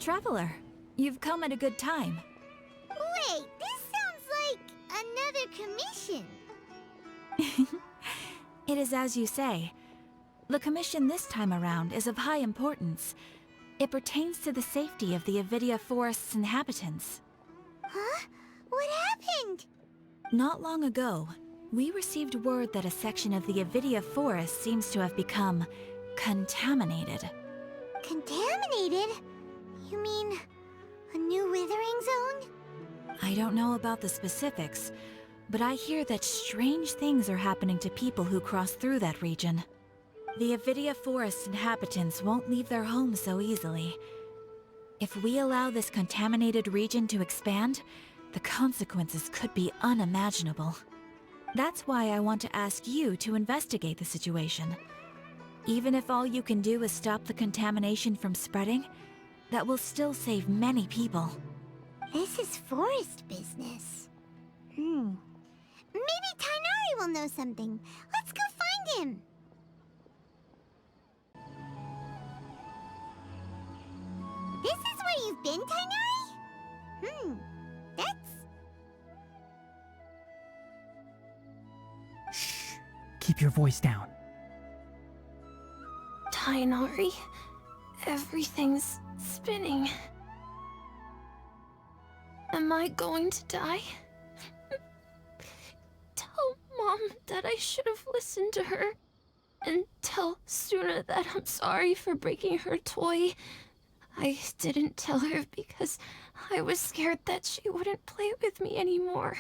Traveler, you've come at a good time. Wait, this sounds like another commission. It is as you say. The commission this time around is of high importance. It pertains to the safety of the Avidya Forest's inhabitants. Huh? What happened? Not long ago, we received word that a section of the Avidya Forest seems to have become contaminated. Contaminated? You mean a new Withering Zone? I don't know about the specifics, but I hear that strange things are happening to people who cross through that region. The Avidya Forest inhabitants won't leave their homes so easily. If we allow this contaminated region to expand, the consequences could be unimaginable. That's why I want to ask you to investigate the situation. Even if all you can do is stop the contamination from spreading, that will still save many people. This is forest business. Maybe Tighnari will know something. Let's go find him. This is where you've been, Tighnari? That's... Shh. Keep your voice down. Tighnari, everything's spinning. Am I going to die? Tell Mom that I should have listened to her. And tell Suna that I'm sorry for breaking her toy. I didn't tell her because I was scared that she wouldn't play with me anymore.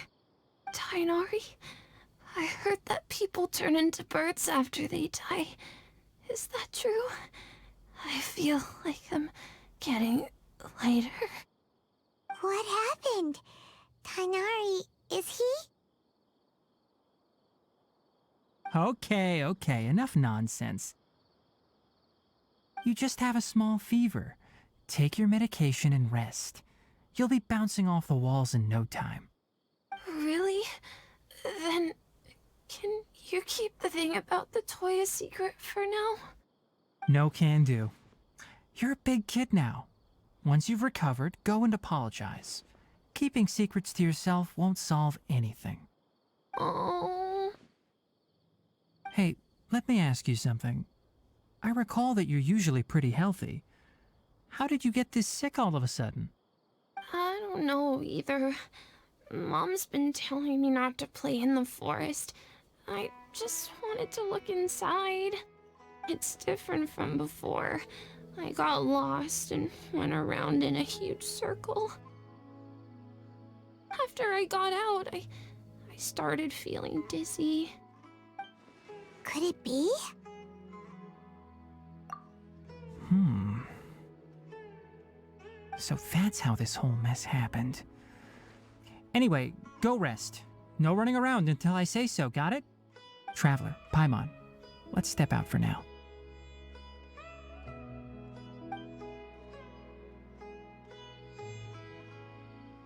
Tighnari, I heard that people turn into birds after they die. Is that true? I feel like I'm getting lighter. What happened? Tighnari, is he? Okay, enough nonsense. You just have a small fever. Take your medication and rest. You'll be bouncing off the walls in no time. Really? Then, can you keep the thing about the toy a secret for now? No can do. You're a big kid now. Once you've recovered, go and apologize. Keeping secrets to yourself won't solve anything. Oh. Hey, let me ask you something. I recall that you're usually pretty healthy. How did you get this sick all of a sudden? I don't know either. Mom's been telling me not to play in the forest. I just wanted to look inside. It's different from before. I got lost and went around in a huge circle. After I got out, I started feeling dizzy. Could it be? So that's how this whole mess happened. Anyway, go rest. No running around until I say so, got it? Traveler, Paimon, let's step out for now.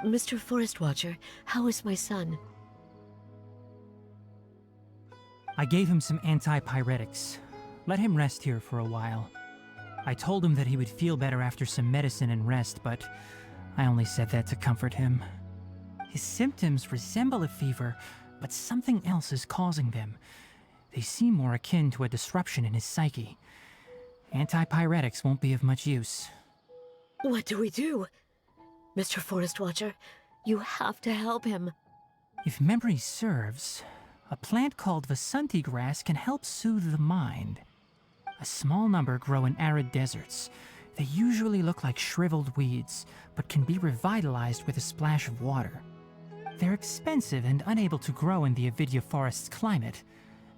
Mr. Forest Watcher, how is my son? I gave him some antipyretics. Let him rest here for a while. I told him that he would feel better after some medicine and rest, but I only said that to comfort him. His symptoms resemble a fever, but something else is causing them. They seem more akin to a disruption in his psyche. Antipyretics won't be of much use. What do we do? Mr. Forest Watcher, you have to help him. If memory serves, a plant called Vasanti grass can help soothe the mind. A small number grow in arid deserts. They usually look like shriveled weeds, but can be revitalized with a splash of water. They're expensive and unable to grow in the Avidya Forest's climate,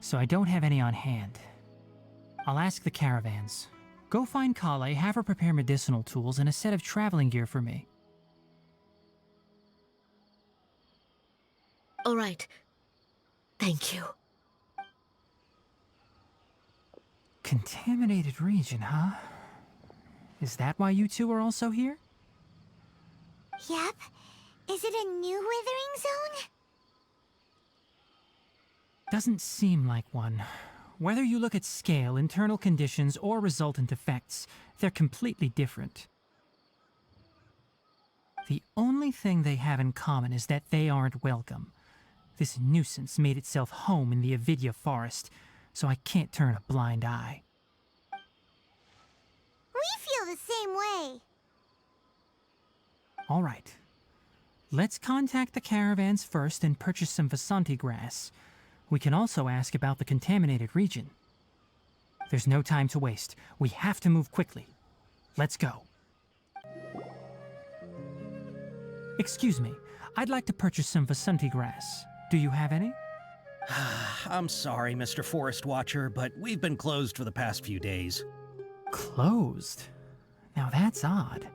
so I don't have any on hand. I'll ask the caravans. Go find Kale, have her prepare medicinal tools and a set of traveling gear for me. All right. Thank you. Contaminated region, huh? Is that why you two are also here? Yep. Is it a new Withering Zone? Doesn't seem like one. Whether you look at scale, internal conditions, or resultant effects, they're completely different. The only thing they have in common is that they aren't welcome. This nuisance made itself home in the Avidya Forest, so I can't turn a blind eye. We feel the same way. All right. Let's contact the caravans first and purchase some Vasanti grass. We can also ask about the contaminated region. There's no time to waste. We have to move quickly. Let's go. Excuse me. I'd like to purchase some Vasanti grass. Do you have any? I'm sorry, Mr. Forest Watcher, but we've been closed for the past few days. Closed? Now that's odd.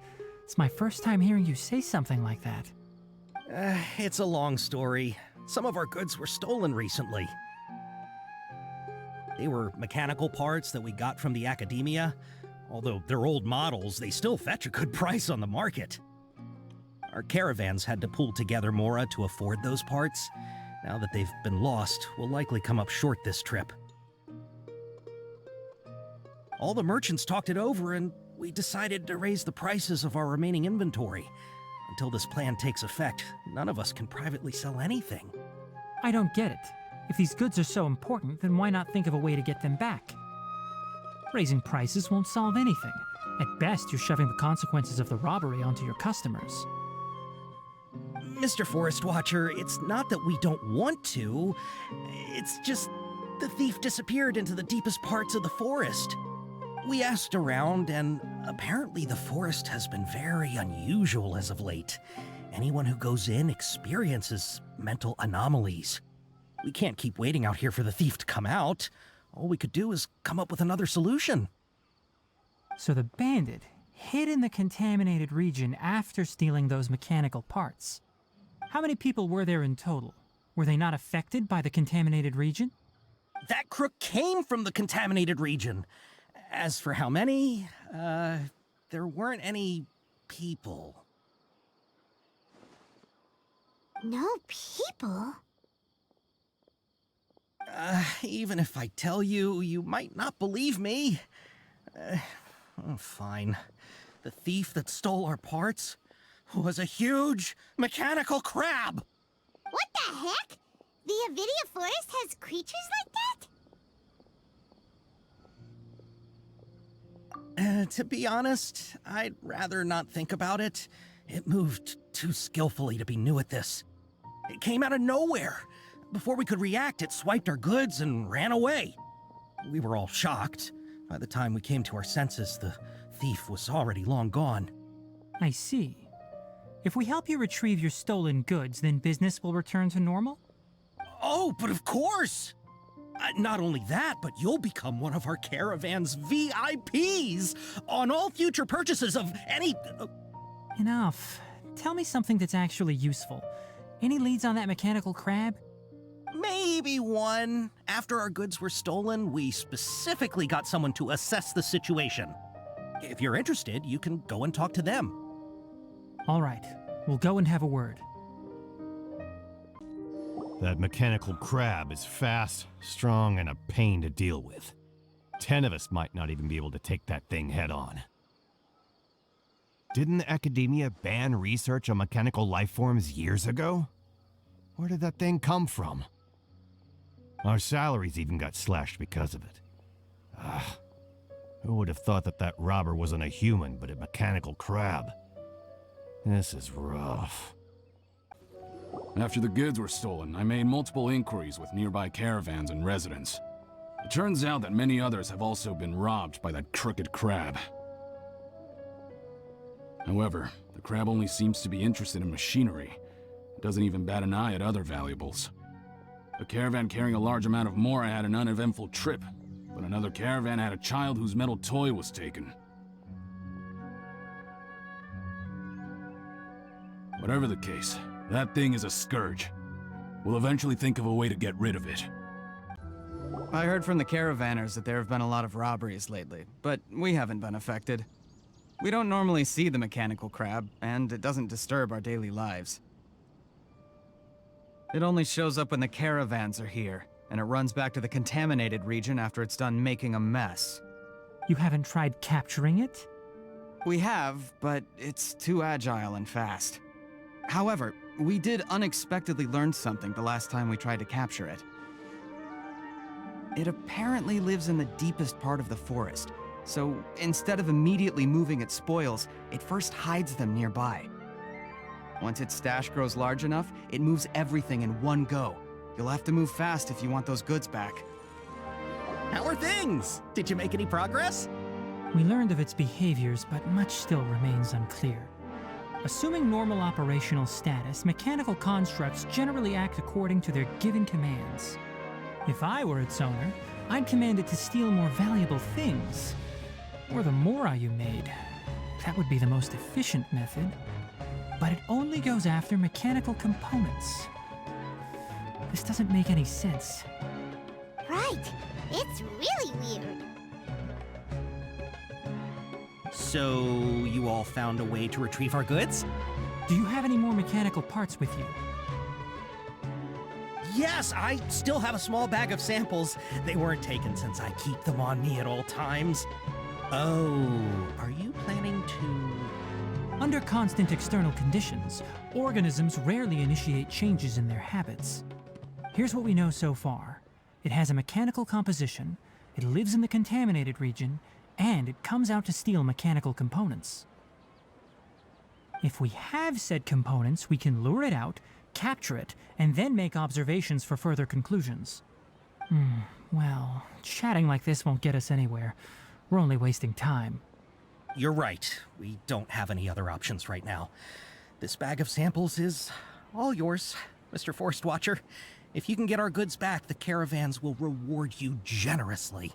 It's my first time hearing you say something like that. It's a long story. Some of our goods were stolen recently. They were mechanical parts that we got from the academia. Although they're old models, they still fetch a good price on the market. Our caravans had to pull together more to afford those parts. Now that they've been lost, we'll likely come up short this trip. All the merchants talked it over, and we decided to raise the prices of our remaining inventory. Until this plan takes effect, none of us can privately sell anything. I don't get it. If these goods are so important, then why not think of a way to get them back? Raising prices won't solve anything. At best, you're shoving the consequences of the robbery onto your customers. Mr. Forest Watcher, it's not that we don't want to. It's just the thief disappeared into the deepest parts of the forest. We asked around, and apparently the forest has been very unusual as of late. Anyone who goes in experiences mental anomalies. We can't keep waiting out here for the thief to come out. All we could do is come up with another solution. So the bandit hid in the contaminated region after stealing those mechanical parts. How many people were there in total? Were they not affected by the contaminated region? That crook came from the contaminated region. As for how many, there weren't any people. No people? Even if I tell you, you might not believe me. Fine. The thief that stole our parts was a huge mechanical crab. What the heck? The Avidya Forest has creatures like that? To be honest, I'd rather not think about it. It moved too skillfully to be new at this. It came out of nowhere. Before we could react, it swiped our goods and ran away. We were all shocked. By the time we came to our senses, the thief was already long gone. I see. If we help you retrieve your stolen goods, then business will return to normal? Oh, but of course! Not only that, but you'll become one of our caravan's VIPs on all future purchases of any... Enough. Tell me something that's actually useful. Any leads on that mechanical crab? Maybe one. After our goods were stolen, we specifically got someone to assess the situation. If you're interested, you can go and talk to them. All right. We'll go and have a word. That mechanical crab is fast, strong, and a pain to deal with. 10 of us might not even be able to take that thing head on. Didn't the academia ban research on mechanical life forms years ago? Where did that thing come from? Our salaries even got slashed because of it. Who would have thought that that robber wasn't a human, but a mechanical crab? This is rough. After the goods were stolen, I made multiple inquiries with nearby caravans and residents. It turns out that many others have also been robbed by that crooked crab. However, the crab only seems to be interested in machinery. It doesn't even bat an eye at other valuables. A caravan carrying a large amount of mora had an uneventful trip, but another caravan had a child whose metal toy was taken. Whatever the case, that thing is a scourge. We'll eventually think of a way to get rid of it. I heard from the caravanners that there have been a lot of robberies lately, but we haven't been affected. We don't normally see the mechanical crab, and it doesn't disturb our daily lives. It only shows up when the caravans are here, and it runs back to the contaminated region after it's done making a mess. You haven't tried capturing it? We have, but it's too agile and fast. However, we did unexpectedly learn something the last time we tried to capture it. It apparently lives in the deepest part of the forest, so instead of immediately moving its spoils, it first hides them nearby. Once its stash grows large enough, it moves everything in one go. You'll have to move fast if you want those goods back. How are things? Did you make any progress? We learned of its behaviors, but much still remains unclear. Assuming normal operational status, mechanical constructs generally act according to their given commands. If I were its owner, I'd command it to steal more valuable things. Or the mora you made. That would be the most efficient method. But it only goes after mechanical components. This doesn't make any sense. Right. It's really weird. So, you all found a way to retrieve our goods? Do you have any more mechanical parts with you? Yes, I still have a small bag of samples. They weren't taken since I keep them on me at all times. Oh, are you planning to... Under constant external conditions, organisms rarely initiate changes in their habits. Here's what we know so far. It has a mechanical composition, it lives in the contaminated region, and it comes out to steal mechanical components. If we have said components, we can lure it out, capture it, and then make observations for further conclusions. Well, chatting like this won't get us anywhere. We're only wasting time. You're right. We don't have any other options right now. This bag of samples is all yours, Mr. Forest Watcher. If you can get our goods back, the caravans will reward you generously.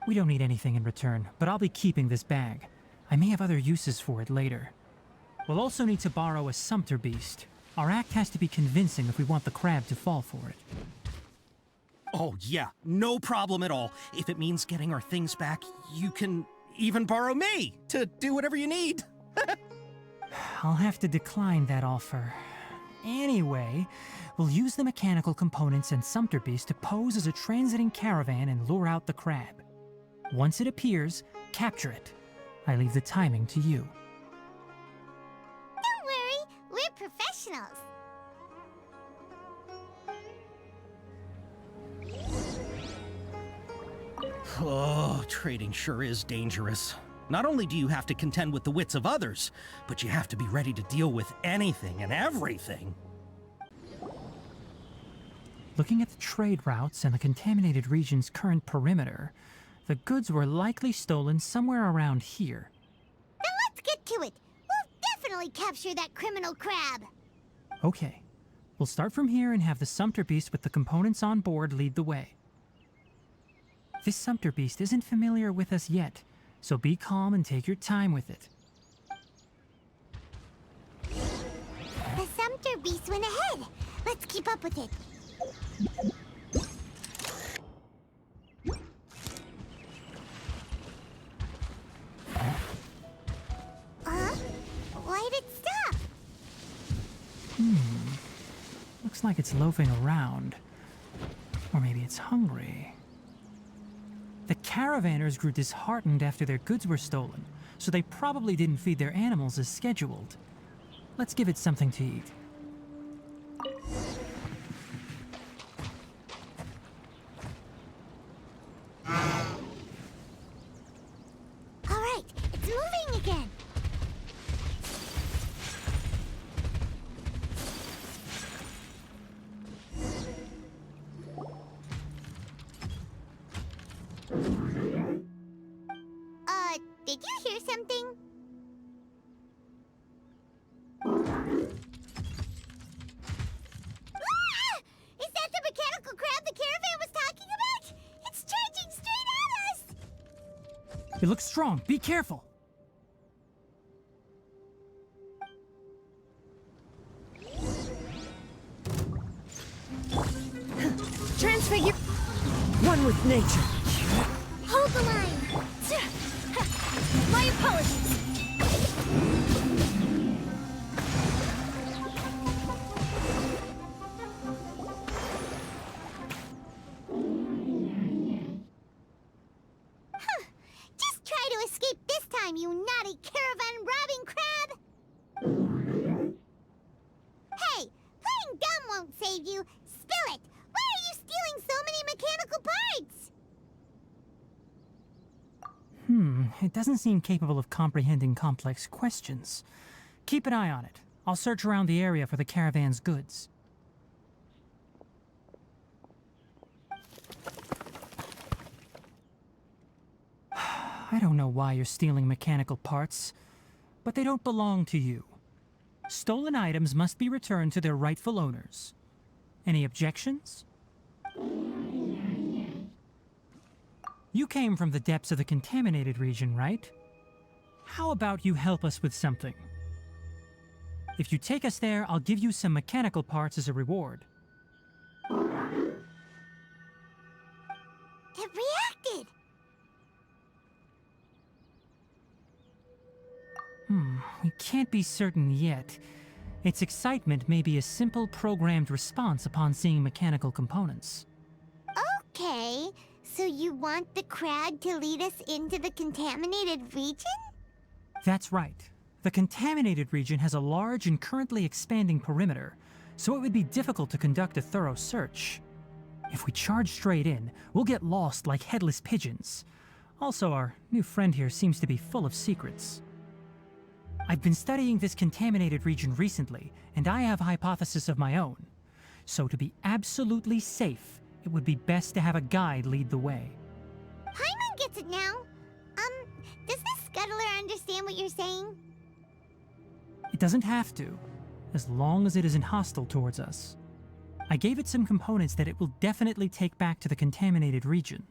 We don't need anything in return, but I'll be keeping this bag. I may have other uses for it later. We'll also need to borrow a sumpter beast. Our act has to be convincing if we want the crab to fall for it. Oh yeah, no problem at all. If it means getting our things back, you can even borrow me to do whatever you need. I'll have to decline that offer. Anyway, we'll use the mechanical components and sumpter beast to pose as a transiting caravan and lure out the crab. Once it appears, capture it. I leave the timing to you. Don't worry, we're professionals. Oh, trading sure is dangerous. Not only do you have to contend with the wits of others, but you have to be ready to deal with anything and everything. Looking at the trade routes and the contaminated region's current perimeter, the goods were likely stolen somewhere around here. Then let's get to it. We'll definitely capture that criminal crab. Okay, we'll start from here and have the sumpter beast with the components on board lead the way. This sumpter beast isn't familiar with us yet, so be calm and take your time with it. The sumpter beast went ahead. Let's keep up with it. Why'd it stop? Looks like it's loafing around. Or maybe it's hungry. The caravanners grew disheartened after their goods were stolen, so they probably didn't feed their animals as scheduled. Let's give it something to eat. All right, it's moving again. Did you hear something? Ah! Is that the mechanical crab the caravan was talking about? It's charging straight at us! It looks strong. Be careful. Transfigure. One with nature. Hold the line! My apologies! Just try to escape this time, you naughty caravan robbing crab! It doesn't seem capable of comprehending complex questions. Keep an eye on it. I'll search around the area for the caravan's goods. I don't know why you're stealing mechanical parts, but they don't belong to you. Stolen items must be returned to their rightful owners. Any objections? You came from the depths of the contaminated region, right? How about you help us with something? If you take us there, I'll give you some mechanical parts as a reward. It reacted! We can't be certain yet. Its excitement may be a simple programmed response upon seeing mechanical components. Okay, so you want the crab to lead us into the contaminated region? That's right. The contaminated region has a large and currently expanding perimeter, so it would be difficult to conduct a thorough search. If we charge straight in, we'll get lost like headless pigeons. Also, our new friend here seems to be full of secrets. I've been studying this contaminated region recently, and I have a hypothesis of my own. So to be absolutely safe, it would be best to have a guide lead the way. Paimon gets it now. Does this scuttler understand what you're saying? It doesn't have to, as long as it isn't hostile towards us. I gave it some components that it will definitely take back to the contaminated region.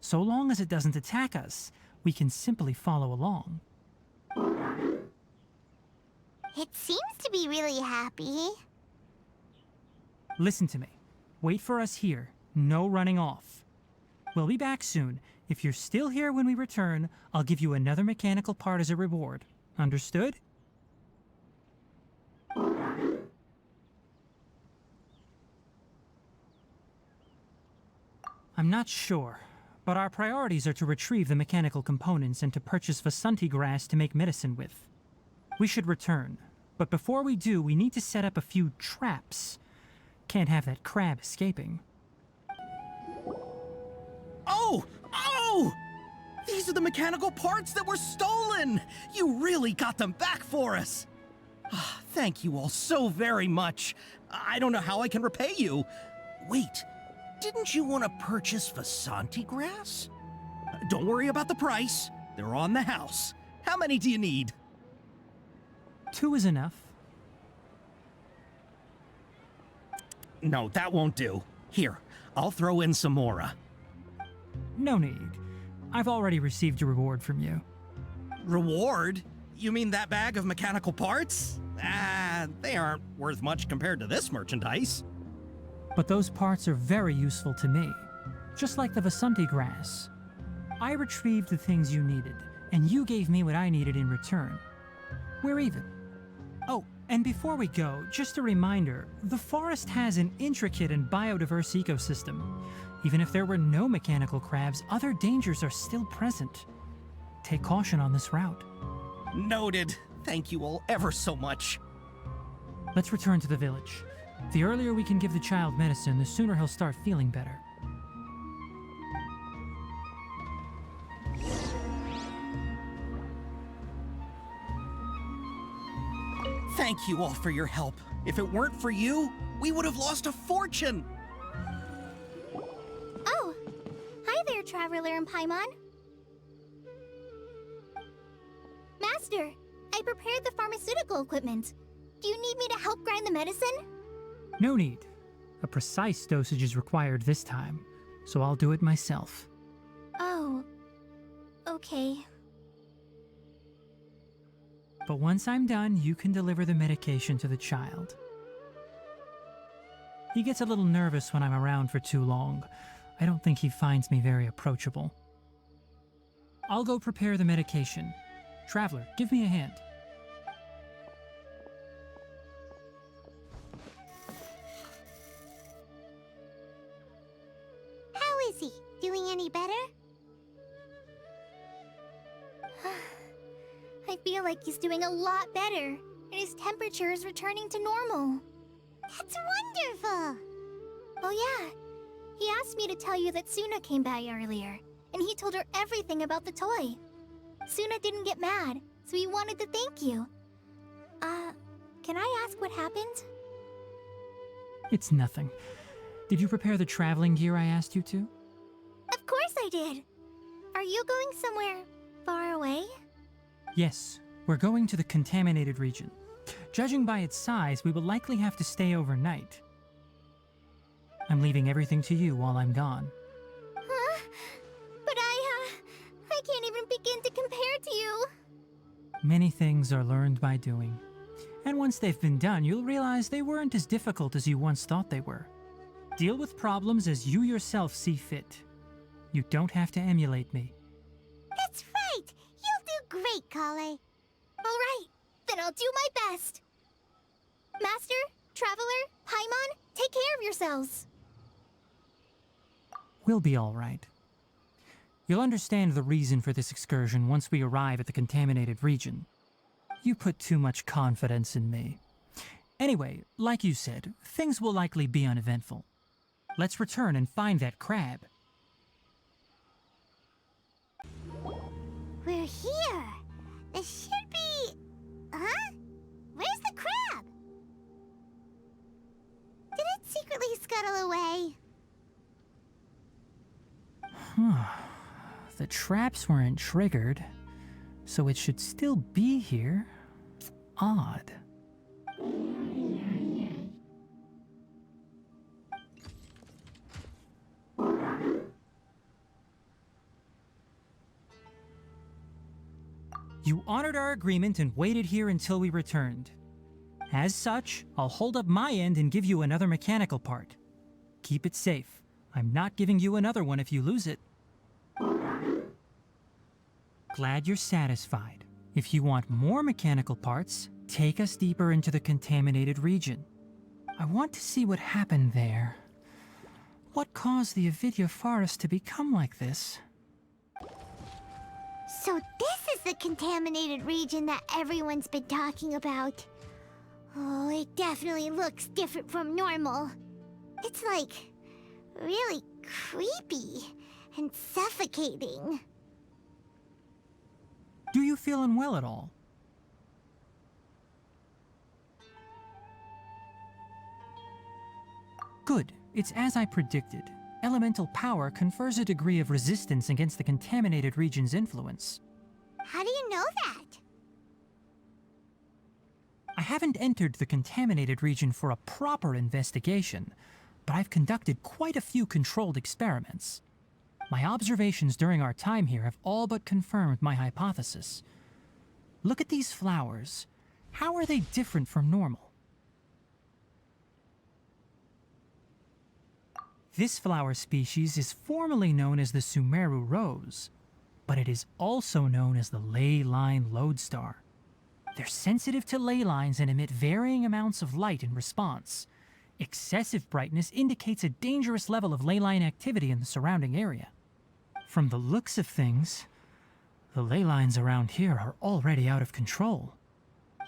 So long as it doesn't attack us, we can simply follow along. It seems to be really happy. Listen to me. Wait for us here. No running off. We'll be back soon. If you're still here when we return, I'll give you another mechanical part as a reward. Understood? I'm not sure, but our priorities are to retrieve the mechanical components and to purchase Vasanti grass to make medicine with. We should return, but before we do, we need to set up a few traps. Can't have that crab escaping. Oh! Oh! These are the mechanical parts that were stolen! You really got them back for us! Thank you all so very much. I don't know how I can repay you. Wait, didn't you want to purchase Vasanti grass? Don't worry about the price. They're on the house. How many do you need? 2 is enough. No, that won't do. Here, I'll throw in some more. No need. I've already received a reward from you. Reward? You mean that bag of mechanical parts? They aren't worth much compared to this merchandise. But those parts are very useful to me. Just like the Vasanti grass. I retrieved the things you needed, and you gave me what I needed in return. We're even. Oh, and before we go, just a reminder, the forest has an intricate and biodiverse ecosystem. Even if there were no mechanical crabs, other dangers are still present. Take caution on this route. Noted. Thank you all ever so much. Let's return to the village. The earlier we can give the child medicine, the sooner he'll start feeling better. Thank you all for your help. If it weren't for you, we would have lost a fortune. Oh, hi there, Traveler and Paimon. Master, I prepared the pharmaceutical equipment. Do you need me to help grind the medicine? No need. A precise dosage is required this time, so I'll do it myself. Oh, okay. But once I'm done, you can deliver the medication to the child. He gets a little nervous when I'm around for too long. I don't think he finds me very approachable. I'll go prepare the medication. Traveler, give me a hand. How is he? Doing any better? I feel like he's doing a lot better, and his temperature is returning to normal. That's wonderful! Oh yeah, he asked me to tell you that Suna came by earlier, and he told her everything about the toy. Suna didn't get mad, so he wanted to thank you. Can I ask what happened? It's nothing. Did you prepare the traveling gear I asked you to? Of course I did. Are you going somewhere far away? Yes, we're going to the contaminated region. Judging by its size, we will likely have to stay overnight. I'm leaving everything to you while I'm gone. Huh? But I can't even begin to compare to you. Many things are learned by doing. And once they've been done, you'll realize they weren't as difficult as you once thought they were. Deal with problems as you yourself see fit. You don't have to emulate me. That's right! You'll do great, Kale. Alright, then I'll do my best. Master, Traveler, Paimon, take care of yourselves. We'll be all right. You'll understand the reason for this excursion once we arrive at the contaminated region. You put too much confidence in me. Anyway, like you said, things will likely be uneventful. Let's return and find that crab. We're here. This should be... Huh? Where's the crab? Did it secretly scuttle away? The traps weren't triggered, so it should still be here. Odd. You honored our agreement and waited here until we returned. As such, I'll hold up my end and give you another mechanical part. Keep it safe. I'm not giving you another one if you lose it. Glad you're satisfied. If you want more mechanical parts, take us deeper into the contaminated region. I want to see what happened there. What caused the Avidya Forest to become like this? So this is the contaminated region that everyone's been talking about. Oh, it definitely looks different from normal. It's like really creepy and suffocating. Do you feel unwell at all? Good. It's as I predicted. Elemental power confers a degree of resistance against the contaminated region's influence. How do you know that? I haven't entered the contaminated region for a proper investigation, but I've conducted quite a few controlled experiments. My observations during our time here have all but confirmed my hypothesis. Look at these flowers. How are they different from normal? This flower species is formally known as the Sumeru rose, but it is also known as the ley line lodestar. They're sensitive to ley lines and emit varying amounts of light in response. Excessive brightness indicates a dangerous level of ley line activity in the surrounding area. From the looks of things, the ley lines around here are already out of control.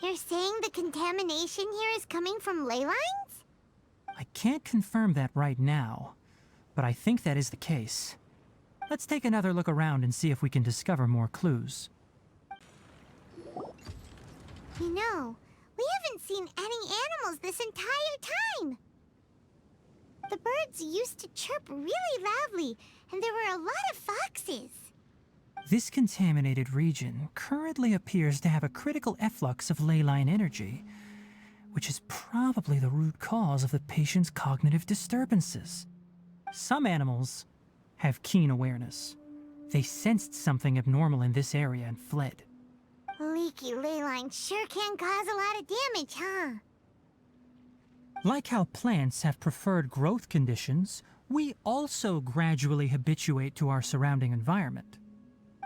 You're saying the contamination here is coming from ley lines? I can't confirm that right now, but I think that is the case. Let's take another look around and see if we can discover more clues. You know, we haven't seen any animals this entire time. The birds used to chirp really loudly, and there were a lot of foxes. This contaminated region currently appears to have a critical efflux of ley line energy, which is probably the root cause of the patient's cognitive disturbances. Some animals have keen awareness. They sensed something abnormal in this area and fled. Leaky ley lines sure can cause a lot of damage, huh? Like how plants have preferred growth conditions, we also gradually habituate to our surrounding environment.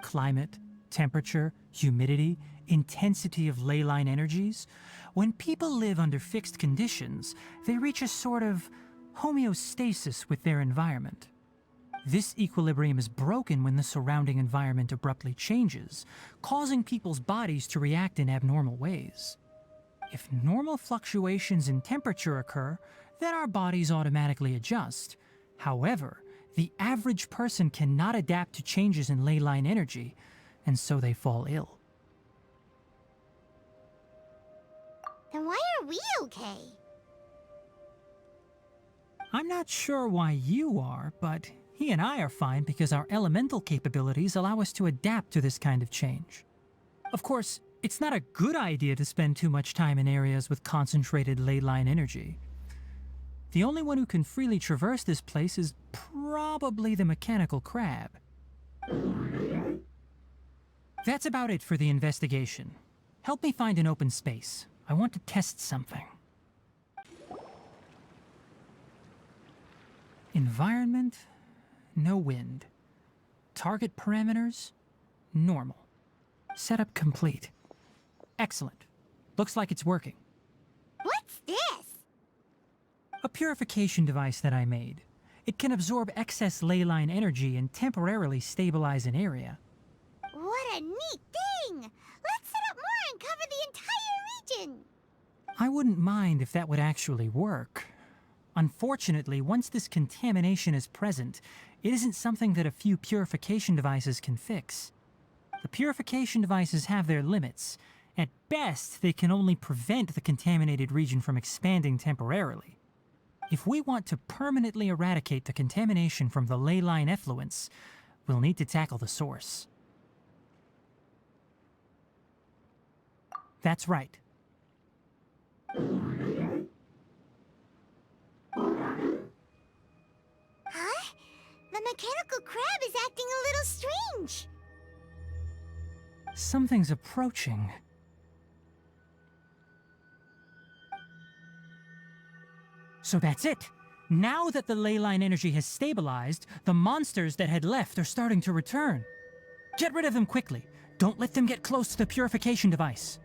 Climate, temperature, humidity, intensity of ley line energies. When people live under fixed conditions, they reach a sort of homeostasis with their environment. This equilibrium is broken when the surrounding environment abruptly changes, causing people's bodies to react in abnormal ways. If normal fluctuations in temperature occur, then our bodies automatically adjust. However, the average person cannot adapt to changes in ley line energy, and so they fall ill. Then why are we okay? I'm not sure why you are, but he and I are fine because our elemental capabilities allow us to adapt to this kind of change. Of course, it's not a good idea to spend too much time in areas with concentrated ley line energy. The only one who can freely traverse this place is probably the mechanical crab. That's about it for the investigation. Help me find an open space. I want to test something. Environment, no wind. Target parameters, normal. Setup complete. Excellent. Looks like it's working. What's this? A purification device that I made. It can absorb excess ley line energy and temporarily stabilize an area. What a neat thing! Let's set up more and cover the entire region! I wouldn't mind if that would actually work. Unfortunately, once this contamination is present, it isn't something that a few purification devices can fix. The purification devices have their limits. At best, they can only prevent the contaminated region from expanding temporarily. If we want to permanently eradicate the contamination from the ley line effluents, we'll need to tackle the source. That's right. Huh? The mechanical crab is acting a little strange. Something's approaching. So that's it. Now that the ley line energy has stabilized, the monsters that had left are starting to return. Get rid of them quickly. Don't let them get close to the purification device.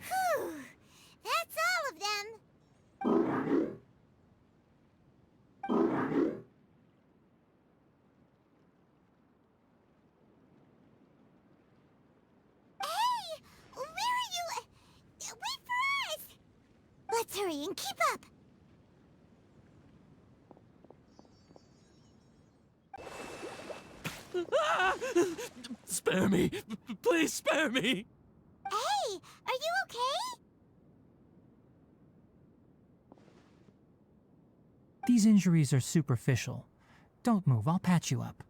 Whew. That's all of them. Hey! Where are you? Wait for us! Let's hurry and keep up. Spare me! Please spare me! Hey, are you okay? These injuries are superficial. Don't move, I'll patch you up.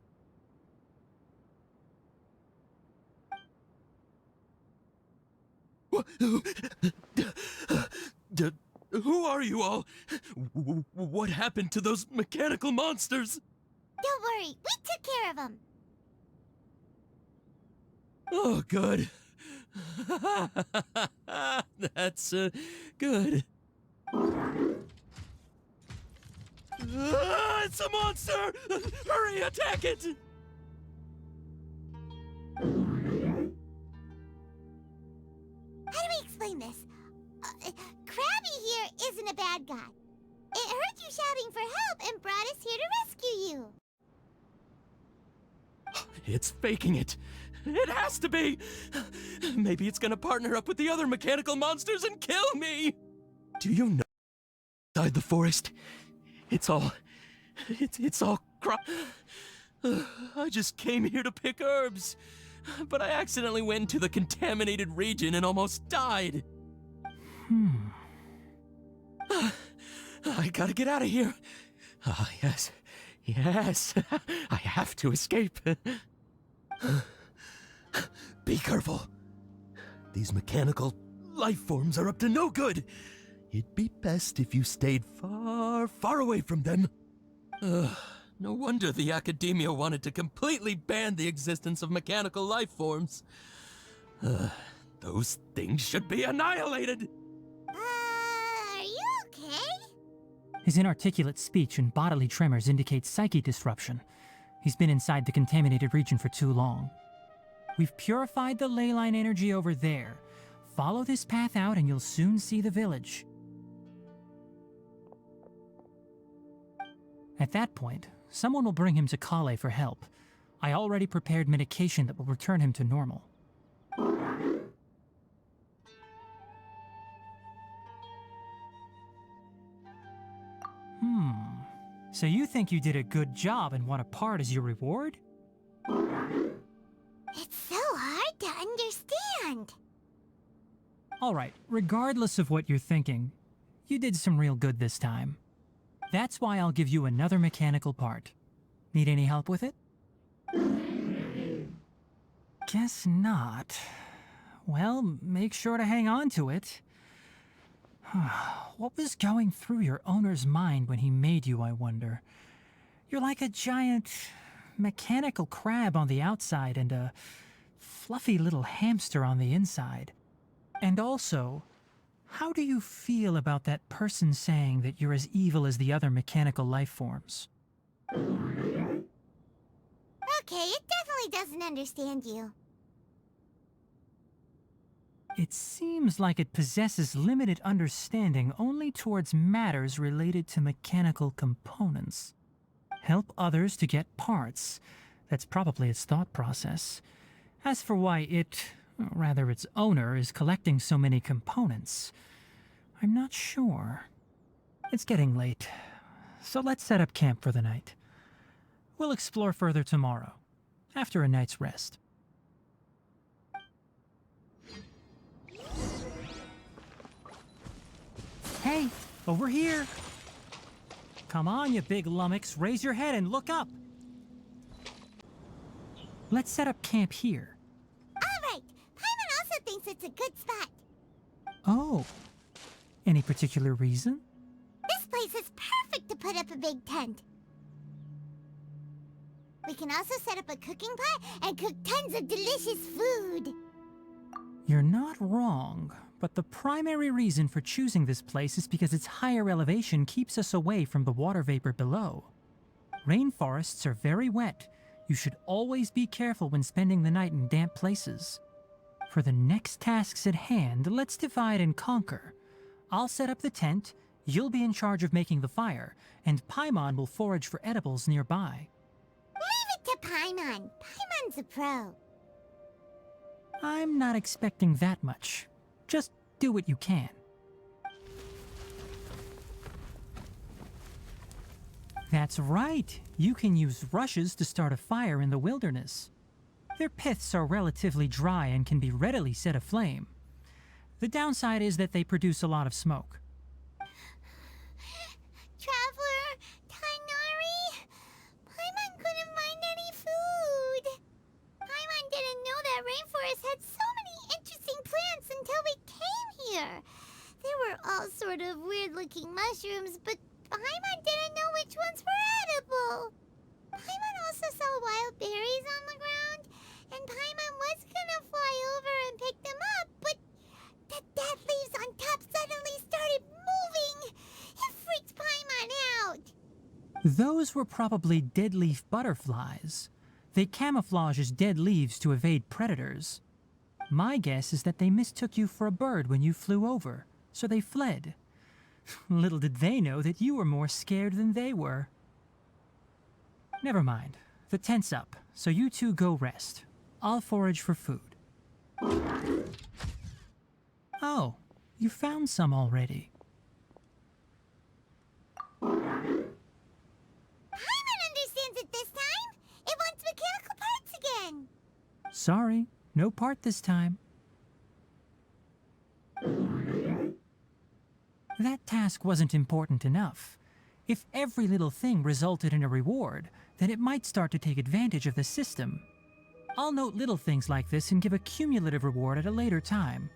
Who are you all? What happened to those mechanical monsters? Don't worry, we took care of them. Oh, good. That's, good. It's a monster! Hurry, attack it! How do we explain this? Krabby here isn't a bad guy. It heard you shouting for help and brought us here to rescue you. It's faking it. It has to be! Maybe it's gonna partner up with the other mechanical monsters and kill me! Do you know inside the forest? It's all I just came here to pick herbs, but I accidentally went into the contaminated region and almost died. I gotta get out of here. Ah, yes. Yes. I have to escape. Be careful. These mechanical life forms are up to no good. It'd be best if you stayed far, far away from them. No wonder the academia wanted to completely ban the existence of mechanical life forms. Those things should be annihilated. Are you okay? His inarticulate speech and bodily tremors indicate psyche disruption. He's been inside the contaminated region for too long. We've purified the ley line energy over there. Follow this path out and you'll soon see the village. At that point, someone will bring him to Kale for help. I already prepared medication that will return him to normal. So you think you did a good job and want a part as your reward? It's so hard to understand. Alright, regardless of what you're thinking, you did some real good this time. That's why I'll give you another mechanical part. Need any help with it? Guess not. Well, make sure to hang on to it. What was going through your owner's mind when he made you, I wonder? You're like a giant mechanical crab on the outside and a fluffy little hamster on the inside. And also, how do you feel about that person saying that you're as evil as the other mechanical life forms? Okay, it definitely doesn't understand you. It seems like it possesses limited understanding only towards matters related to mechanical components. Help others to get parts. That's probably its thought process. As for why it, or rather its owner, is collecting so many components, I'm not sure. It's getting late, so let's set up camp for the night. We'll explore further tomorrow, after a night's rest. Hey, over here! Come on, you big lummox, raise your head and look up! Let's set up camp here. Alright, Paimon also thinks it's a good spot. Oh, any particular reason? This place is perfect to put up a big tent. We can also set up a cooking pot and cook tons of delicious food. You're not wrong, but the primary reason for choosing this place is because its higher elevation keeps us away from the water vapor below. Rainforests are very wet. You should always be careful when spending the night in damp places. For the next tasks at hand, let's divide and conquer. I'll set up the tent, you'll be in charge of making the fire, and Paimon will forage for edibles nearby. Leave it to Paimon. Paimon's a pro. I'm not expecting that much. Just do what you can. That's right. You can use rushes to start a fire in the wilderness. Their piths are relatively dry and can be readily set aflame. The downside is that they produce a lot of smoke. Traveler, Tighnari, Paimon couldn't find any food. Paimon didn't know that rainforest had so many interesting plants until we came here. There were all sort of weird-looking mushrooms, but Paimon didn't know which ones were edible. Paimon also saw wild berries on the ground, and Paimon was gonna fly over and pick them up, but the dead leaves on top suddenly started moving. It freaked Paimon out. Those were probably dead leaf butterflies. They camouflage as dead leaves to evade predators. My guess is that they mistook you for a bird when you flew over, so they fled. Little did they know that you were more scared than they were. Never mind. The tent's up, so you two go rest. I'll forage for food. Oh, you found some already. Paimon understands it this time. It wants mechanical parts again. Sorry, no part this time. That task wasn't important enough. If every little thing resulted in a reward, then it might start to take advantage of the system. I'll note little things like this and give a cumulative reward at a later time.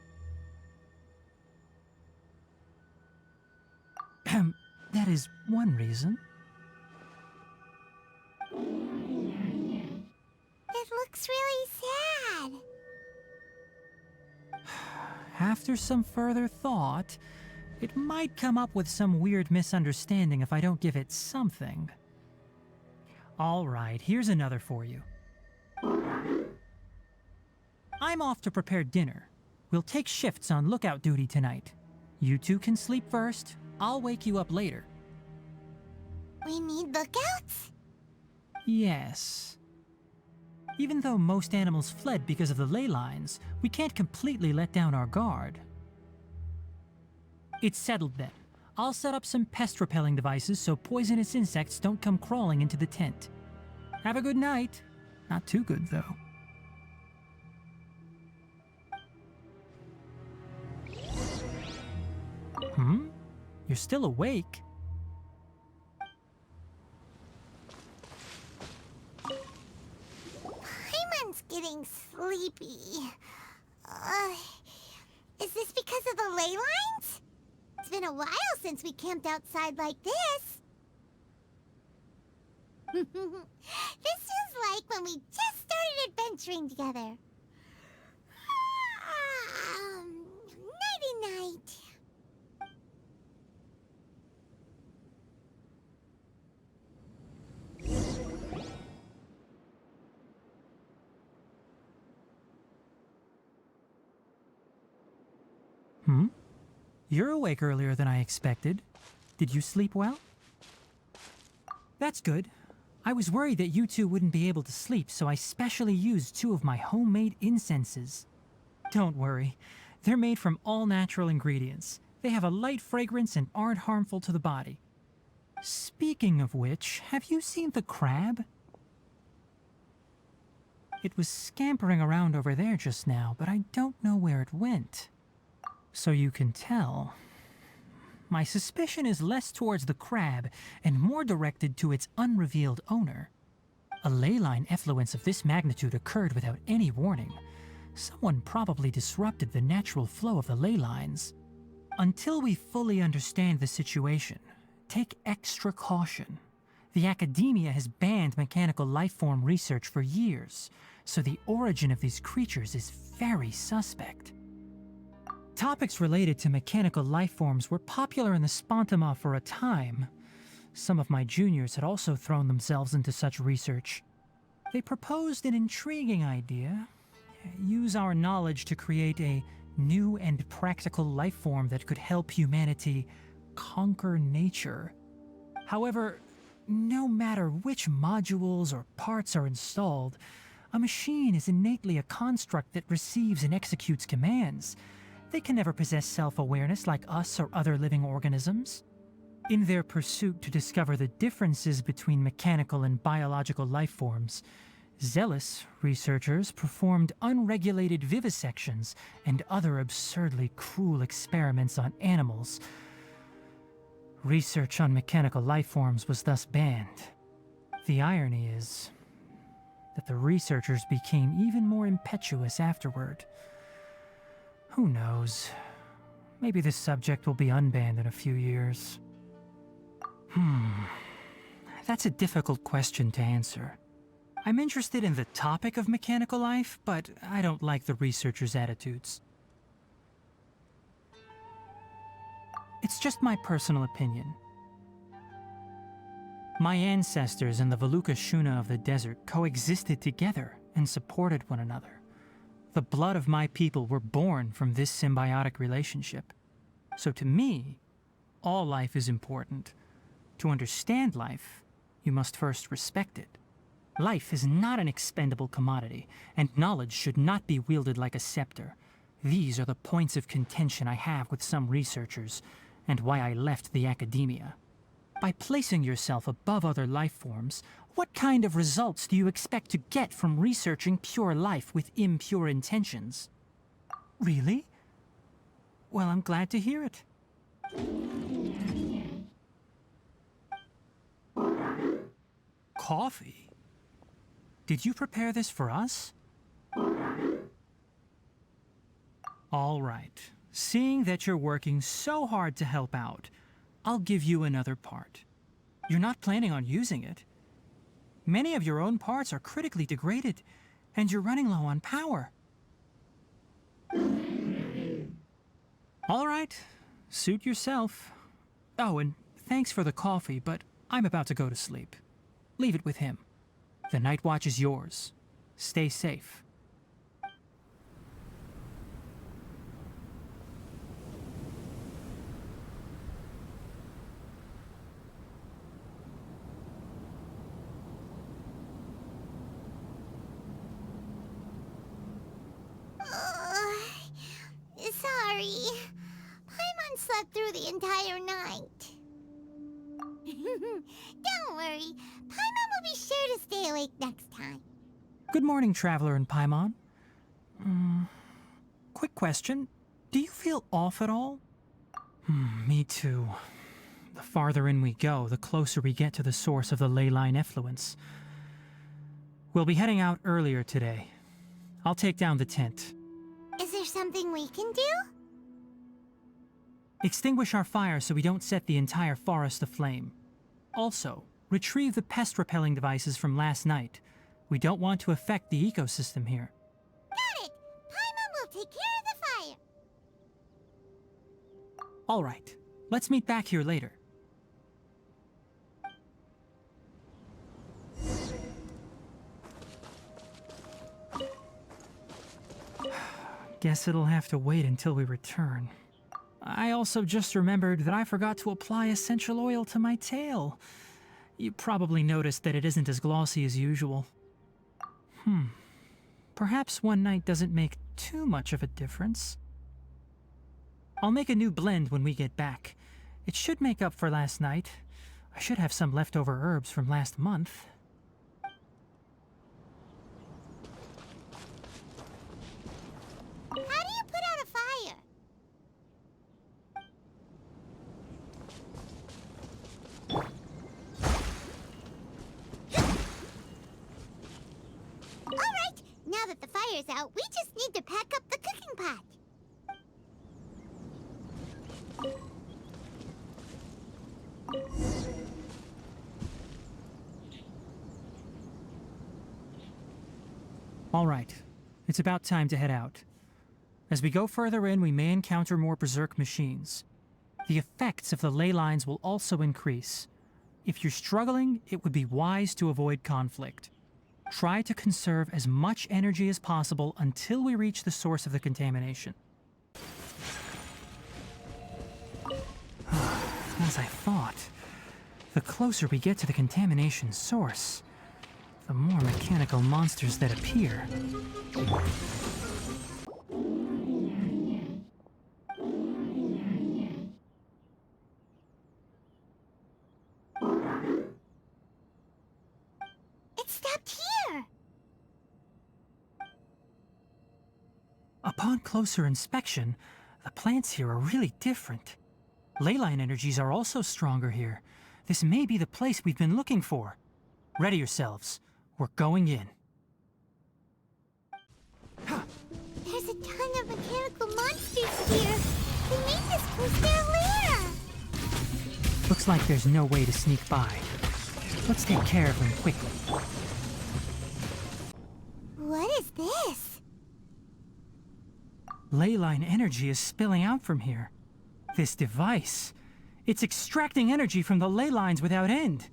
That is one reason. It looks really sad. After some further thought, it might come up with some weird misunderstanding if I don't give it something. All right, here's another for you. I'm off to prepare dinner. We'll take shifts on lookout duty tonight. You two can sleep first. I'll wake you up later. We need lookouts? Yes. Even though most animals fled because of the ley lines, we can't completely let down our guard. It's settled then. I'll set up some pest-repelling devices so poisonous insects don't come crawling into the tent. Have a good night. Not too good, though. You're still awake? Paimon's getting sleepy. Is this because of the ley lines? It's been a while since we camped outside like this. This feels like when we just started adventuring together. Nighty-night. You're awake earlier than I expected. Did you sleep well? That's good. I was worried that you two wouldn't be able to sleep, so I specially used 2 of my homemade incenses. Don't worry. They're made from all natural ingredients. They have a light fragrance and aren't harmful to the body. Speaking of which, have you seen the crab? It was scampering around over there just now, but I don't know where it went. So you can tell. My suspicion is less towards the crab and more directed to its unrevealed owner. A ley line effluence of this magnitude occurred without any warning. Someone probably disrupted the natural flow of the ley lines. Until we fully understand the situation, take extra caution. The academia has banned mechanical lifeform research for years, so the origin of these creatures is very suspect. Topics related to mechanical lifeforms were popular in the Spontama for a time. Some of my juniors had also thrown themselves into such research. They proposed an intriguing idea. Use our knowledge to create a new and practical lifeform that could help humanity conquer nature. However, no matter which modules or parts are installed, a machine is innately a construct that receives and executes commands. They can never possess self-awareness like us or other living organisms. In their pursuit to discover the differences between mechanical and biological lifeforms, zealous researchers performed unregulated vivisections and other absurdly cruel experiments on animals. Research on mechanical lifeforms was thus banned. The irony is that the researchers became even more impetuous afterward. Who knows? Maybe this subject will be unbanned in a few years. That's a difficult question to answer. I'm interested in the topic of mechanical life, but I don't like the researchers' attitudes. It's just my personal opinion. My ancestors and the Vulpes Zerda of the desert coexisted together and supported one another. The blood of my people were born from this symbiotic relationship. So to me, all life is important. To understand life, you must first respect it. Life is not an expendable commodity, and knowledge should not be wielded like a scepter. These are the points of contention I have with some researchers, and why I left the academia. By placing yourself above other life forms, what kind of results do you expect to get from researching pure life with impure intentions? Really? Well, I'm glad to hear it. Coffee? Did you prepare this for us? All right. Seeing that you're working so hard to help out, I'll give you another part. You're not planning on using it. Many of your own parts are critically degraded, and you're running low on power. All right. Suit yourself. Oh, and thanks for the coffee, but I'm about to go to sleep. Leave it with him. The night watch is yours. Stay safe. Sorry. Paimon slept through the entire night. Don't worry. Paimon will be sure to stay awake next time. Good morning, Traveler in Paimon. Quick question. Do you feel off at all? Me too. The farther in we go, the closer we get to the source of the ley line effluence. We'll be heading out earlier today. I'll take down the tent. Is there something we can do? Extinguish our fire so we don't set the entire forest aflame. Also, retrieve the pest-repelling devices from last night. We don't want to affect the ecosystem here. Got it! Paimon will take care of the fire. All right, let's meet back here later. Guess it'll have to wait until we return. I also just remembered that I forgot to apply essential oil to my tail. You probably noticed that it isn't as glossy as usual. Perhaps one night doesn't make too much of a difference. I'll make a new blend when we get back. It should make up for last night. I should have some leftover herbs from last month. How do you put out a fire? Alright, now that the fire's out, we just need to pack up the cooking pot. All right, it's about time to head out. As we go further in, we may encounter more berserk machines. The effects of the ley lines will also increase. If you're struggling, it would be wise to avoid conflict. Try to conserve as much energy as possible until we reach the source of the contamination. As I thought, the closer we get to the contamination source, the more mechanical monsters that appear. It stopped here. Upon closer inspection, the plants here are really different. Ley line energies are also stronger here. This may be the place we've been looking for. Ready yourselves. We're going in. There's a ton of mechanical monsters here. They made this place their lair. Looks like there's no way to sneak by. Let's take care of them quickly. What is this? Ley line energy is spilling out from here. This device, it's extracting energy from the ley lines without end.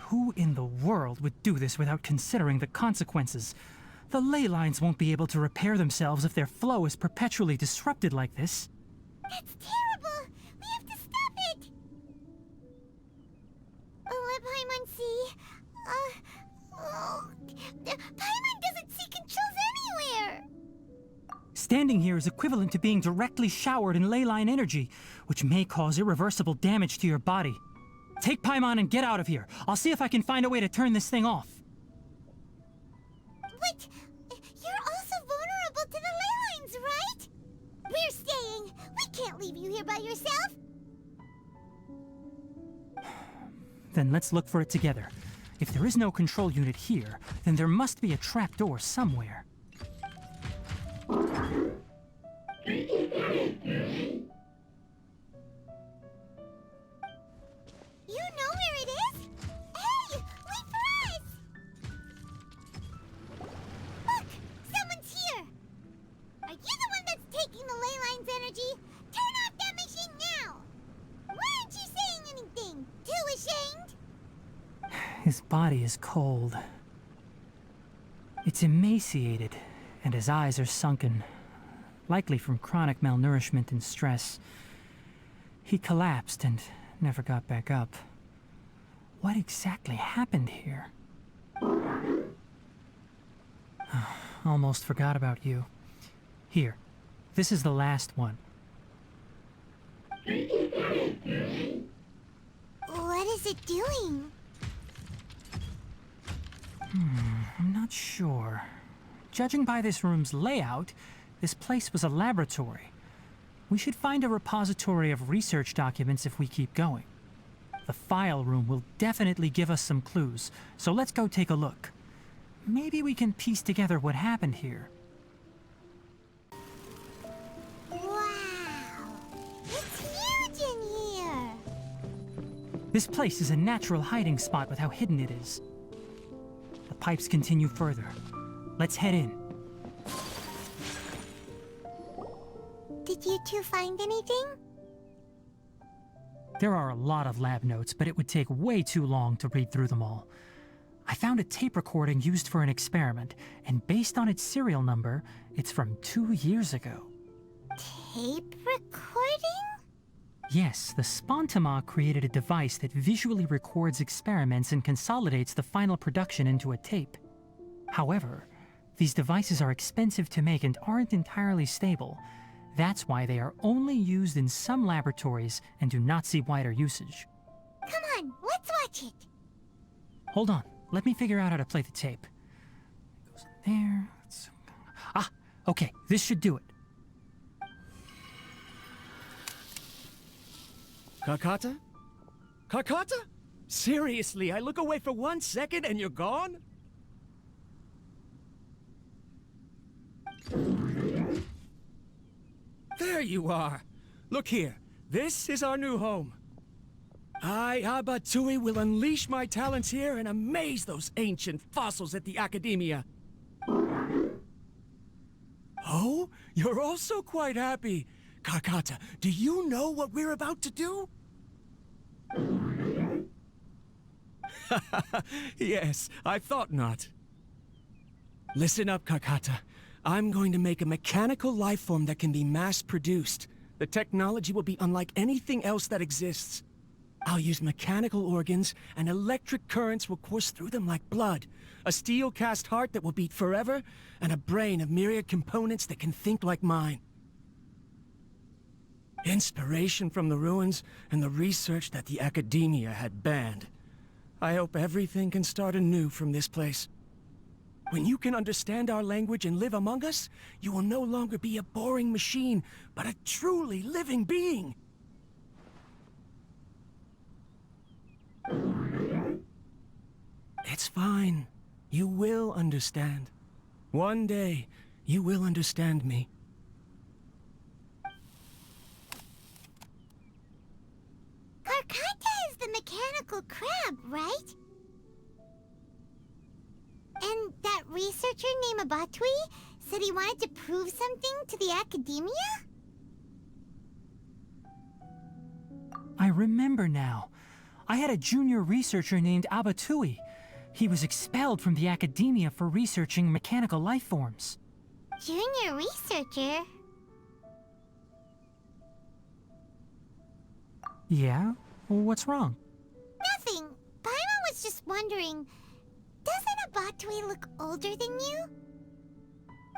Who in the world would do this without considering the consequences? The ley lines won't be able to repair themselves if their flow is perpetually disrupted like this. That's terrible! We have to stop it! Let Paimon see. Paimon doesn't see controls anywhere! Standing here is equivalent to being directly showered in ley line energy, which may cause irreversible damage to your body. Take Paimon and get out of here. I'll see if I can find a way to turn this thing off. But you're also vulnerable to the ley lines, right? We're staying. We can't leave you here by yourself. Then let's look for it together. If there is no control unit here, then there must be a trapdoor somewhere. You know where it is? Hey, wait for us! Look, someone's here. Are you the one that's taking the ley line's energy? Turn off that machine now! Why aren't you saying anything? Too ashamed? His body is cold. It's emaciated, and his eyes are sunken, likely from chronic malnourishment and stress. He collapsed and never got back up. What exactly happened here? Almost forgot about you. Here, this is the last one. What is it doing? I'm not sure. Judging by this room's layout, this place was a laboratory. We should find a repository of research documents if we keep going. The file room will definitely give us some clues, so let's go take a look. Maybe we can piece together what happened here. Wow! It's huge in here! This place is a natural hiding spot with how hidden it is. The pipes continue further. Let's head in. Did you two find anything? There are a lot of lab notes, but it would take way too long to read through them all. I found a tape recording used for an experiment, and based on its serial number, it's from 2 years ago. Tape recording? Yes, the Spontama created a device that visually records experiments and consolidates the final production into a tape. However, these devices are expensive to make and aren't entirely stable. That's why they are only used in some laboratories and do not see wider usage. Come on, let's watch it. Hold on, let me figure out how to play the tape. It goes in there. Ah, okay, this should do it. Kakata? Kakata? Seriously, I look away for 1 second and you're gone? There you are. Look here. This is our new home. I, Abatsui, will unleash my talents here and amaze those ancient fossils at the Academia. Oh, you're also quite happy. Kakata, do you know what we're about to do? Yes, I thought not. Listen up, Kakata. I'm going to make a mechanical life form that can be mass-produced. The technology will be unlike anything else that exists. I'll use mechanical organs, and electric currents will course through them like blood. A steel-cast heart that will beat forever, and a brain of myriad components that can think like mine. Inspiration from the ruins and the research that the Academia had banned. I hope everything can start anew from this place. When you can understand our language and live among us, you will no longer be a boring machine, but a truly living being. It's fine. You will understand. One day, you will understand me. Karkata is the mechanical crab, right? And that researcher named Abatui said he wanted to prove something to the Academia? I remember now. I had a junior researcher named Abatui. He was expelled from the Academia for researching mechanical life forms. Junior researcher? Yeah? What's wrong? Nothing. Paimon was just wondering, doesn't Abatui look older than you?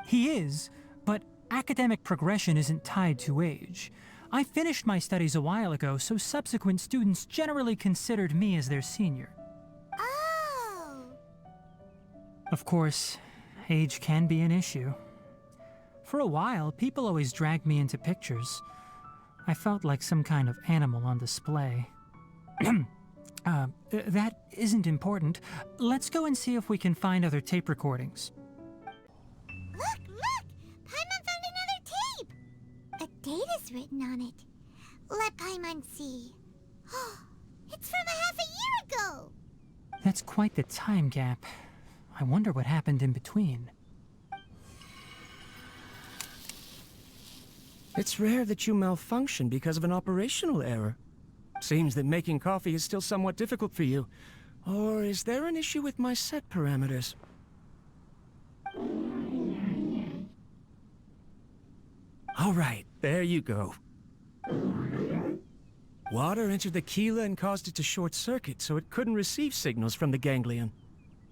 He is, but academic progression isn't tied to age. I finished my studies a while ago, so subsequent students generally considered me as their senior. Oh. Of course, age can be an issue. For a while, people always dragged me into pictures. I felt like some kind of animal on display. That isn't important. Let's go and see if we can find other tape recordings. Look! Paimon found another tape! A date is written on it. Let Paimon see. It's from half a year ago! That's quite the time gap. I wonder what happened in between. It's rare that you malfunction because of an operational error. Seems that making coffee is still somewhat difficult for you. Or is there an issue with my set parameters? All right, there you go. Water entered the chela and caused it to short circuit, so it couldn't receive signals from the ganglion.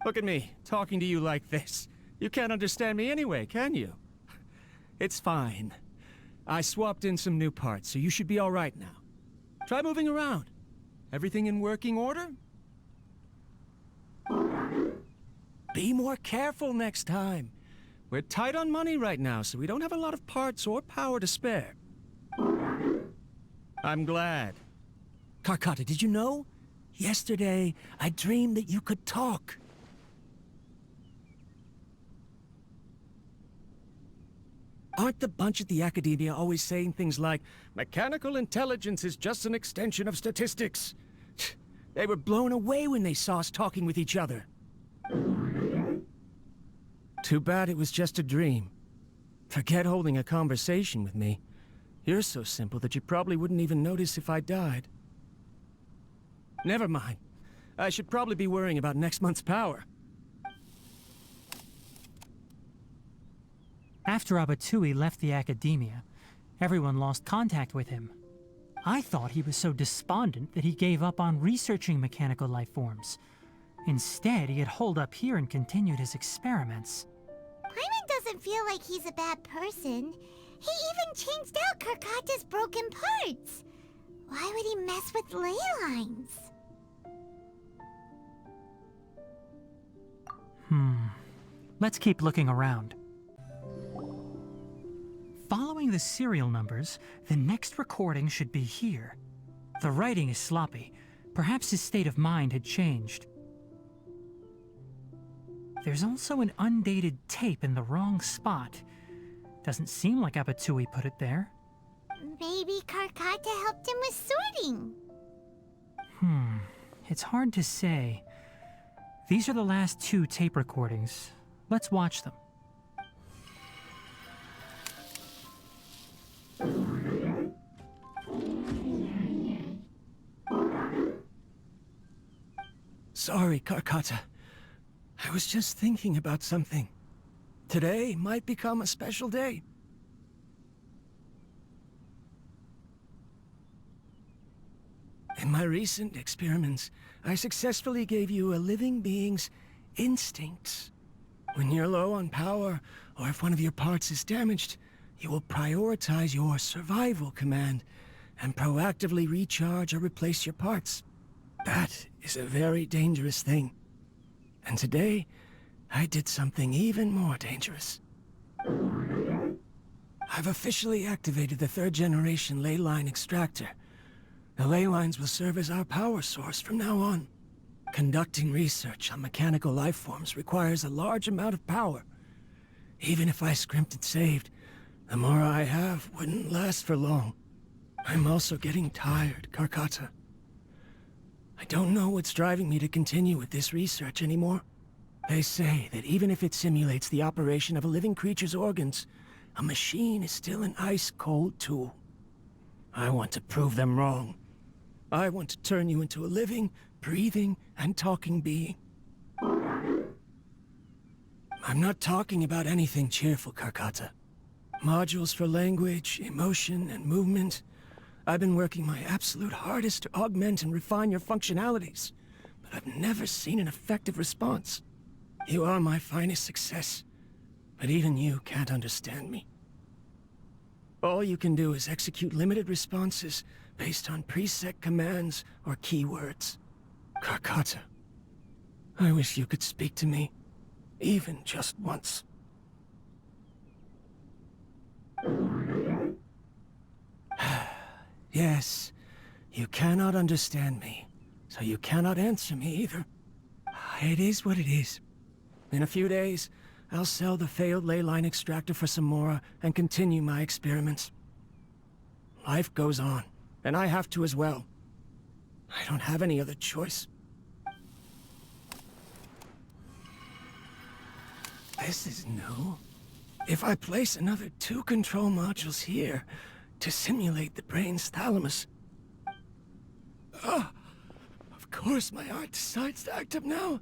Look at me, talking to you like this. You can't understand me anyway, can you? It's fine. I swapped in some new parts, so you should be all right now. Try moving around. Everything in working order? Be more careful next time. We're tight on money right now, so we don't have a lot of parts or power to spare. I'm glad. Karkata, did you know? Yesterday, I dreamed that you could talk. Aren't the bunch at the Academia always saying things like, mechanical intelligence is just an extension of statistics? They were blown away when they saw us talking with each other. Too bad it was just a dream. Forget holding a conversation with me. You're so simple that you probably wouldn't even notice if I died. Never mind. I should probably be worrying about next month's power. After Abatui left the Academia, everyone lost contact with him. I thought he was so despondent that he gave up on researching mechanical life forms. Instead, he had holed up here and continued his experiments. Paimon doesn't feel like he's a bad person. He even changed out Karkata's broken parts. Why would he mess with ley lines? Let's keep looking around. Following the serial numbers, the next recording should be here. The writing is sloppy. Perhaps his state of mind had changed. There's also an undated tape in the wrong spot. Doesn't seem like Abatui put it there. Maybe Karkata helped him with sorting. It's hard to say. These are the last 2 tape recordings. Let's watch them. Sorry, Karkata. I was just thinking about something. Today might become a special day. In my recent experiments, I successfully gave you a living being's instincts. When you're low on power, or if one of your parts is damaged, you will prioritize your survival command and proactively recharge or replace your parts. That is a very dangerous thing. And today, I did something even more dangerous. I've officially activated the 3rd generation ley line extractor. The ley lines will serve as our power source from now on. Conducting research on mechanical life forms requires a large amount of power. Even if I scrimped and saved, the more I have wouldn't last for long. I'm also getting tired, Karkata. I don't know what's driving me to continue with this research anymore. They say that even if it simulates the operation of a living creature's organs, a machine is still an ice-cold tool. I want to prove them wrong. I want to turn you into a living, breathing, and talking being. I'm not talking about anything cheerful, Karkata. Modules for language, emotion, and movement. I've been working my absolute hardest to augment and refine your functionalities, but I've never seen an effective response. You are my finest success, but even you can't understand me. All you can do is execute limited responses based on preset commands or keywords. Karkata, I wish you could speak to me, even just once. Yes, you cannot understand me, so you cannot answer me either. It is what it is. In a few days, I'll sell the failed ley line extractor for some more and continue my experiments. Life goes on, and I have to as well. I don't have any other choice. This is new. If I place another 2 control modules here to simulate the brain's thalamus... of course my heart decides to act up now.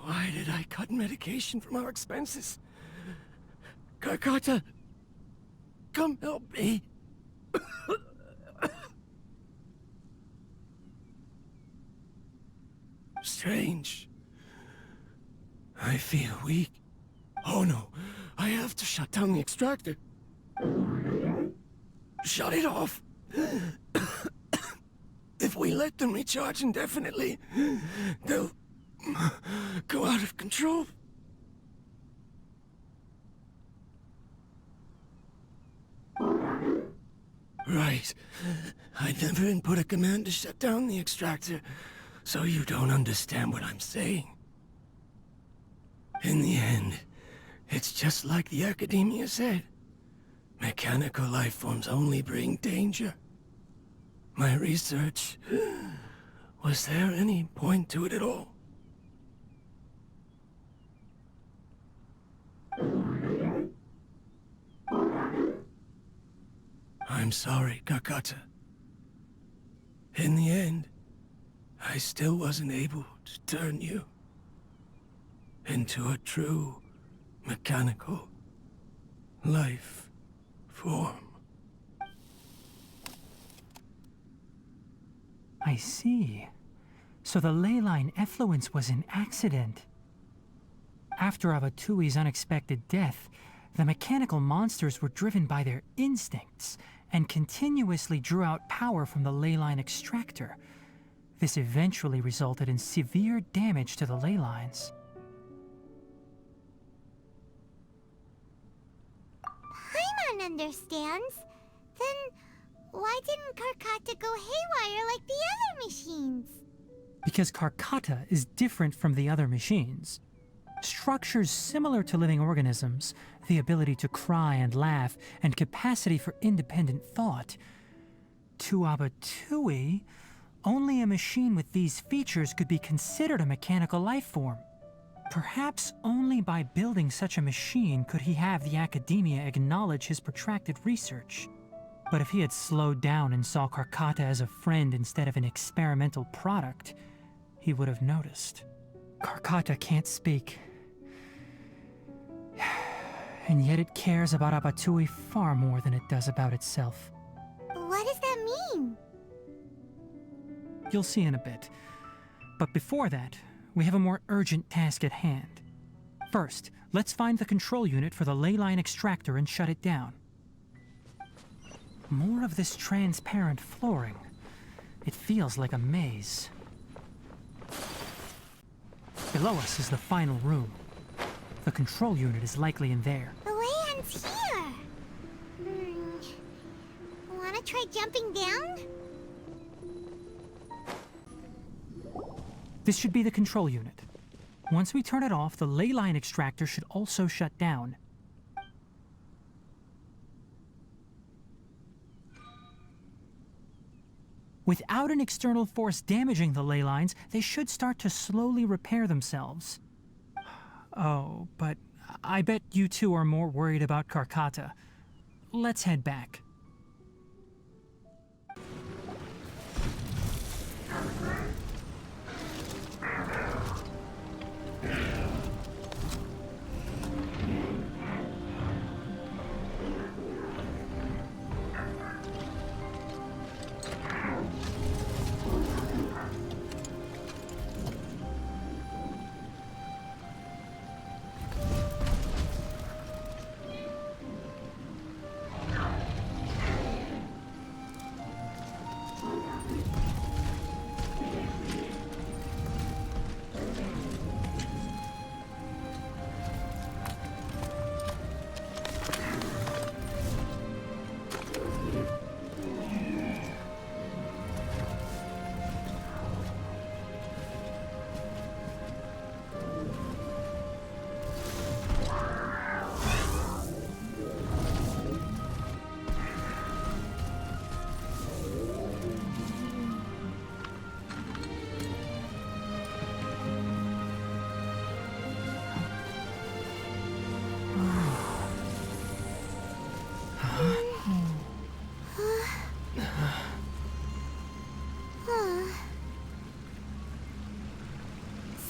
Why did I cut medication from our expenses? Karkata, come help me. Strange. I feel weak. Oh no, I have to shut down the extractor. Shut it off. If we let them recharge indefinitely, they'll go out of control. Right. I never input a command to shut down the extractor, so you don't understand what I'm saying. In the end, it's just like the Academia said. Mechanical life forms only bring danger. My research... Was there any point to it at all? I'm sorry, Kakata. In the end, I still wasn't able to turn you into a true mechanical life form. I see. So the ley line effluence was an accident. After Abatui's unexpected death, the mechanical monsters were driven by their instincts and continuously drew out power from the ley line extractor. This eventually resulted in severe damage to the ley lines. Paimon understands. Then why didn't Karkata go haywire like the other machines? Because Karkata is different from the other machines. Structures similar to living organisms, the ability to cry and laugh, and capacity for independent thought. To Abatui, only a machine with these features could be considered a mechanical life form. Perhaps only by building such a machine could he have the Academia acknowledge his protracted research. But if he had slowed down and saw Karkata as a friend instead of an experimental product, he would have noticed. Karkata can't speak. And yet it cares about Abatui far more than it does about itself. What does that mean? You'll see in a bit. But before that, we have a more urgent task at hand. First, let's find the control unit for the ley line extractor and shut it down. More of this transparent flooring. It feels like a maze. Below us is the final room. The control unit is likely in there. The way ends here. Wanna try jumping down? This should be the control unit. Once we turn it off, the ley line extractor should also shut down. Without an external force damaging the ley lines, they should start to slowly repair themselves. Oh, but I bet you two are more worried about Karkata. Let's head back.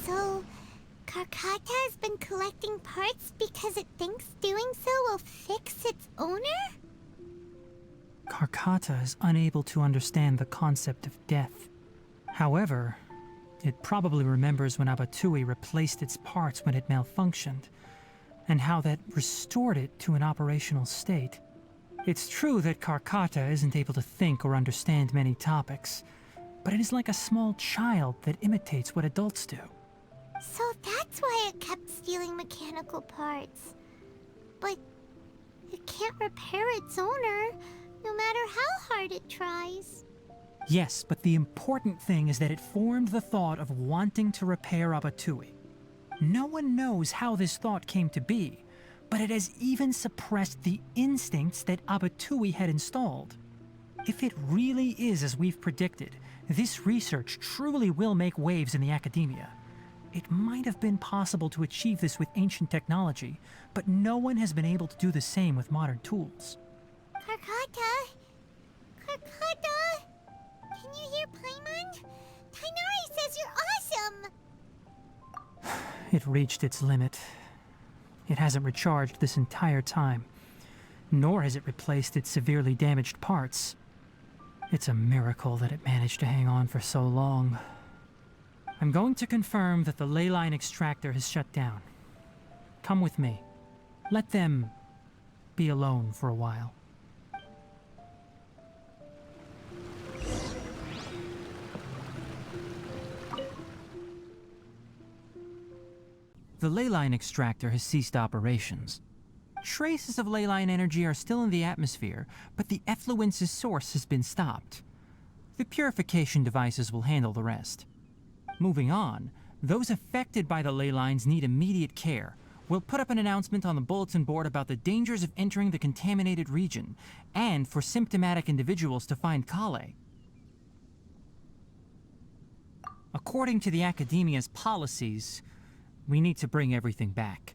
So, Karkata has been collecting parts because it thinks doing so will fix its owner? Karkata is unable to understand the concept of death. However, it probably remembers when Abatui replaced its parts when it malfunctioned, and how that restored it to an operational state. It's true that Karkata isn't able to think or understand many topics, but it is like a small child that imitates what adults do. So that's why it kept stealing mechanical parts. But it can't repair its owner, no matter how hard it tries. Yes, but the important thing is that it formed the thought of wanting to repair Abatui. No one knows how this thought came to be, but it has even suppressed the instincts that Abatui had installed. If it really is as we've predicted, this research truly will make waves in the academia. It might have been possible to achieve this with ancient technology, but no one has been able to do the same with modern tools. Karkata? Karkata? Can you hear Paimon? Tighnari says you're awesome! It reached its limit. It hasn't recharged this entire time, nor has it replaced its severely damaged parts. It's a miracle that it managed to hang on for so long. I'm going to confirm that the ley line extractor has shut down. Come with me. Let them be alone for a while. The ley line extractor has ceased operations. Traces of ley line energy are still in the atmosphere, but the effluence's source has been stopped. The purification devices will handle the rest. Moving on, those affected by the ley lines need immediate care. We'll put up an announcement on the bulletin board about the dangers of entering the contaminated region, and for symptomatic individuals to find coalesce. According to the Academia's policies, we need to bring everything back.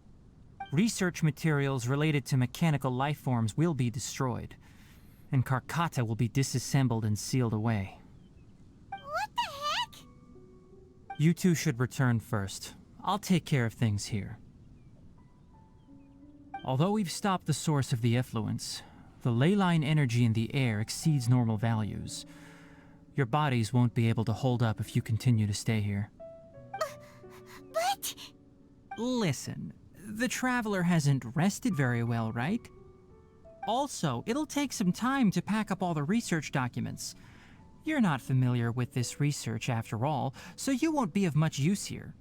Research materials related to mechanical life forms will be destroyed, and Karkata will be disassembled and sealed away. What the heck? You two should return first. I'll take care of things here. Although we've stopped the source of the effluence, the ley line energy in the air exceeds normal values. Your bodies won't be able to hold up if you continue to stay here. But... Listen, the Traveler hasn't rested very well, right? Also, it'll take some time to pack up all the research documents. You're not familiar with this research after all, so you won't be of much use here.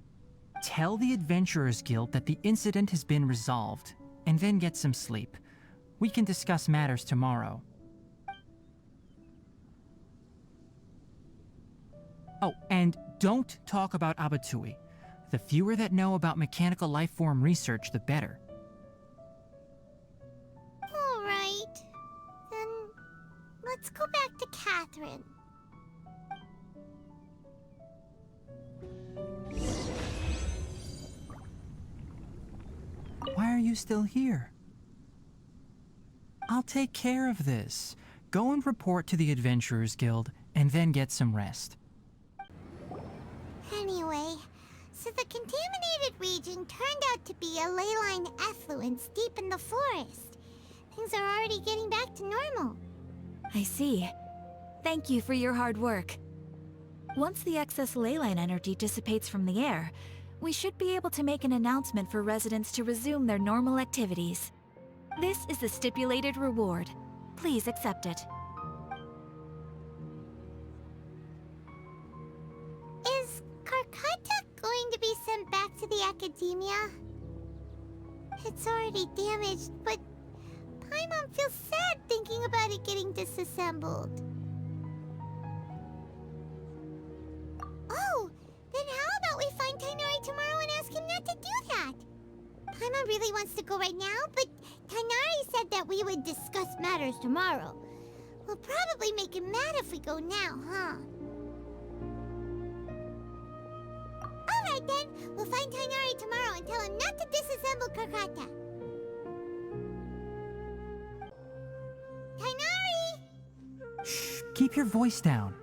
Tell the Adventurers Guild that the incident has been resolved, and then get some sleep. We can discuss matters tomorrow. Oh, and don't talk about Abatui. The fewer that know about mechanical life form research, the better. All right. Then let's go back to Catherine. Why are you still here? I'll take care of this. Go and report to the Adventurers Guild, and then get some rest. Anyway, so the contaminated region turned out to be a ley line effluence deep in the forest. Things are already getting back to normal. I see. Thank you for your hard work. Once the excess ley line energy dissipates from the air, we should be able to make an announcement for residents to resume their normal activities. This is the stipulated reward. Please accept it. Is Karkata going to be sent back to the Academia? It's already damaged, but Paimon feels sad thinking about it getting disassembled. Oh, then how about we find Tighnari tomorrow and ask him not to do that? Paimon really wants to go right now, but Tighnari said that we would discuss matters tomorrow. We'll probably make him mad if we go now, huh? Alright then, we'll find Tighnari tomorrow and tell him not to disassemble Karkata. Tighnari! Shh, keep your voice down.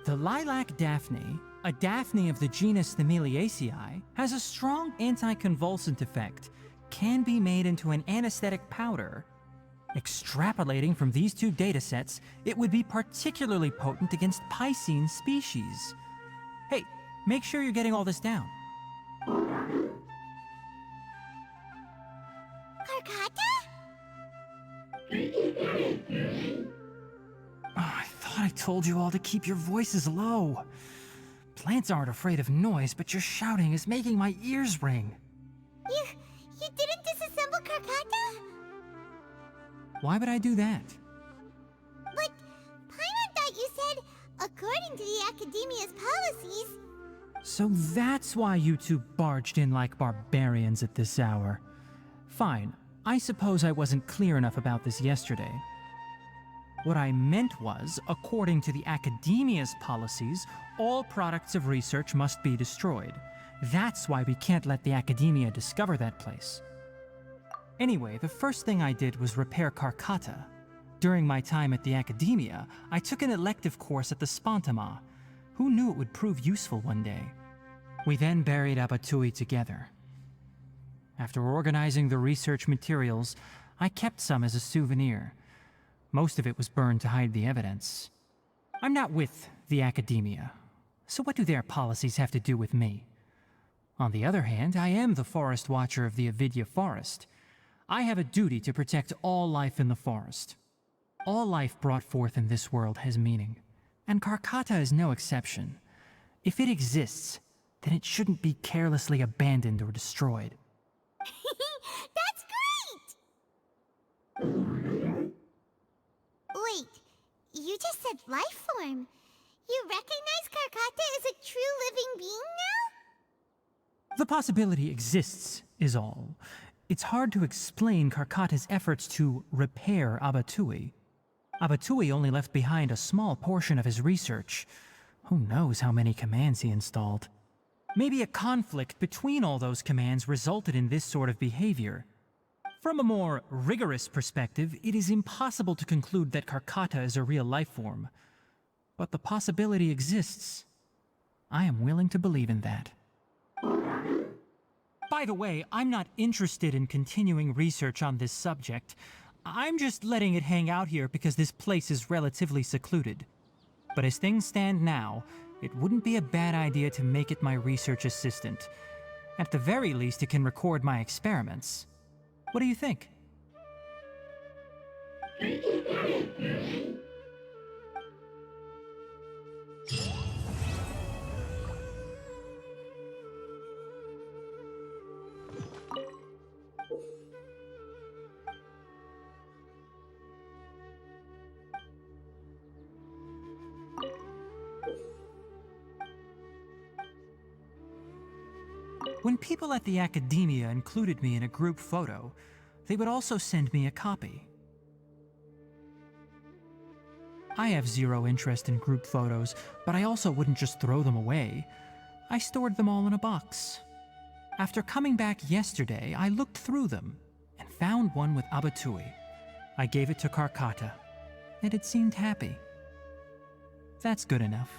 The lilac daphne, a daphne of the genus Thameliaceae, has a strong anticonvulsant effect, can be made into an anesthetic powder. Extrapolating from these two datasets, it would be particularly potent against Piscine species. Hey, make sure you're getting all this down. Karkata? Oh, I thought I told you all to keep your voices low. Plants aren't afraid of noise, but your shouting is making my ears ring. You didn't disassemble Karkata? Why would I do that? But Paimon thought you said, according to the Academia's policies... So that's why you two barged in like barbarians at this hour. Fine, I suppose I wasn't clear enough about this yesterday. What I meant was, according to the Academia's policies, all products of research must be destroyed. That's why we can't let the Academia discover that place. Anyway, the first thing I did was repair Karkata. During my time at the Academia, I took an elective course at the Spantama. Who knew it would prove useful one day? We then buried Abatui together. After organizing the research materials, I kept some as a souvenir. Most of it was burned to hide the evidence. I'm not with the Academia, so what do their policies have to do with me? On the other hand, I am the Forest Watcher of the Avidya Forest. I have a duty to protect all life in the forest. All life brought forth in this world has meaning, and Karkata is no exception. If it exists, then it shouldn't be carelessly abandoned or destroyed. That's great! Wait, you just said life form. You recognize Karkata as a true living being now? The possibility exists, is all. It's hard to explain Karkata's efforts to repair Abatui. Abatui only left behind a small portion of his research. Who knows how many commands he installed? Maybe a conflict between all those commands resulted in this sort of behavior. From a more rigorous perspective, it is impossible to conclude that Karkata is a real life form. But the possibility exists. I am willing to believe in that. By the way, I'm not interested in continuing research on this subject. I'm just letting it hang out here because this place is relatively secluded. But as things stand now, it wouldn't be a bad idea to make it my research assistant. At the very least, it can record my experiments. What do you think? When people at the Academia included me in a group photo, they would also send me a copy. I have zero interest in group photos, but I also wouldn't just throw them away. I stored them all in a box. After coming back yesterday, I looked through them and found one with Abatui. I gave it to Karkata, and it seemed happy. That's good enough.